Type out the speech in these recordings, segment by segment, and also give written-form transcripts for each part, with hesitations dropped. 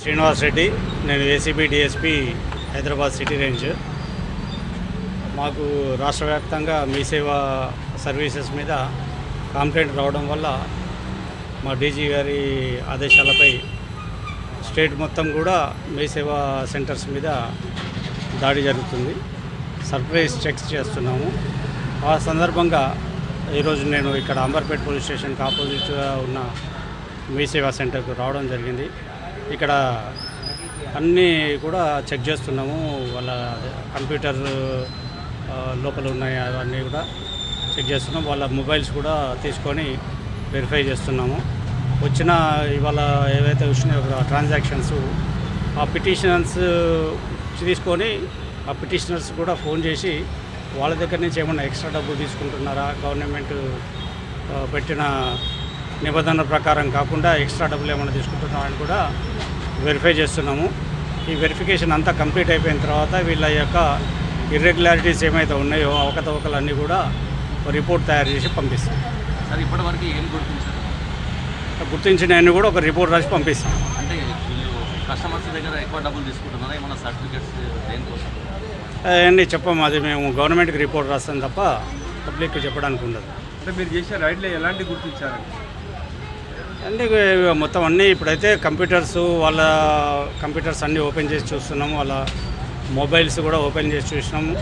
శ్రీనివాస్ రెడ్డి, నేను ACB DSP Hyderabad city range. మాకు రాష్ట్ర వ్యాప్తంగా మీ సేవా సర్వీసెస్ మీద కంప్లైంట్ రావడం వల్ల మా డీజీ గారి ఆదేశాలపై స్టేట్ మొత్తం కూడా మీ సేవా సెంటర్స్ మీద దాడి జరుగుతుంది. సర్ప్రైజ్ చెక్స్ చేస్తున్నాము. ఆ సందర్భంగా ఈరోజు నేను ఇక్కడ అంబర్పేట్ పోలీస్ స్టేషన్కి ఆపోజిట్గా ఉన్న మీ సేవా సెంటర్కు రావడం జరిగింది. ఇక్కడ అన్నీ కూడా చెక్ చేస్తున్నాము. వాళ్ళ కంప్యూటర్ లోపల ఉన్నాయి అవన్నీ కూడా చెక్ చేస్తున్నాం. వాళ్ళ మొబైల్స్ కూడా తీసుకొని వెరిఫై చేస్తున్నాము. వచ్చిన ఇవాళ ఏవైతే వచ్చినాయో ట్రాన్సాక్షన్స్, ఆ పిటిషనర్స్ తీసుకొని ఆ పిటిషనర్స్ కూడా ఫోన్ చేసి వాళ్ళ దగ్గర నుంచి ఏమన్నా ఎక్స్ట్రా డబ్బు తీసుకుంటున్నారా, గవర్నమెంట్ పెట్టిన నిబంధనల ప్రకారం కాకుండా ఎక్స్ట్రా డబ్బులు ఏమైనా తీసుకుంటున్నారా అని కూడా వెరిఫై చేస్తున్నాము. ఈ వెరిఫికేషన్ అంతా కంప్లీట్ అయిపోయిన తర్వాత వీళ్ళ యొక్క ఇర్రెగ్యులారిటీస్ ఏమైతే ఉన్నాయో అవకతవకలన్నీ కూడా రిపోర్ట్ తయారు చేసి పంపిస్తాం. సార్, ఇప్పటివరకు ఏం గుర్తించారు? గుర్తించినవన్నీ కూడా ఒక రిపోర్ట్ రాసి పంపిస్తాం. అంటే వీళ్ళు కస్టమర్స్ దగ్గర ఎక్కువ డబ్బులు తీసుకుంటున్నారా? ఏమైనా సర్టిఫికేట్స్ దేనికోసం? అవన్నీ చెప్పాము. అది మేము గవర్నమెంట్కి రిపోర్ట్ రాస్తాం తప్ప పబ్లిక్కి చెప్పడానికి ఉండదు. అంటే మీరు చేసే రైడ్లో ఎలాంటి గుర్తించారండి? అంటే మొత్తం అన్నీ ఇప్పుడైతే వాళ్ళ కంప్యూటర్స్ అన్నీ ఓపెన్ చేసి చూస్తున్నాము. వాళ్ళ మొబైల్స్ కూడా ఓపెన్ చేసి చూసినాము.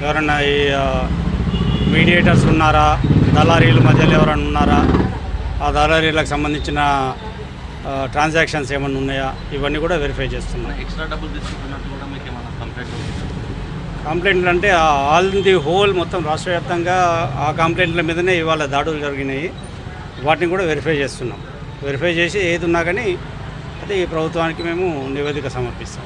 ఎవరన్నా ఈ మీడియేటర్స్ ఉన్నారా, దళారీల మధ్యలో ఎవరైనా ఉన్నారా, ఆ దళారీలకు సంబంధించిన ట్రాన్సాక్షన్స్ ఏమైనా ఉన్నాయా, ఇవన్నీ కూడా వెరిఫై చేస్తున్నాం. ఎక్స్ట్రా డబ్బులు తీసుకుంటున్నట్టు కూడా మీకు ఏమైనా కంప్లైంట్లు అంటే ఆల్ ది హోల్ మొత్తం రాష్ట్ర వ్యాప్తంగా ఆ కంప్లైంట్ల మీదనే ఇవాళ దాడులు జరిగినాయి. వాటిని కూడా వెరిఫై చేస్తున్నాం. వెరిఫై చేసి ఏది ఉన్నా కానీ అది ప్రభుత్వానికి మేము నివేదిక సమర్పిస్తాం.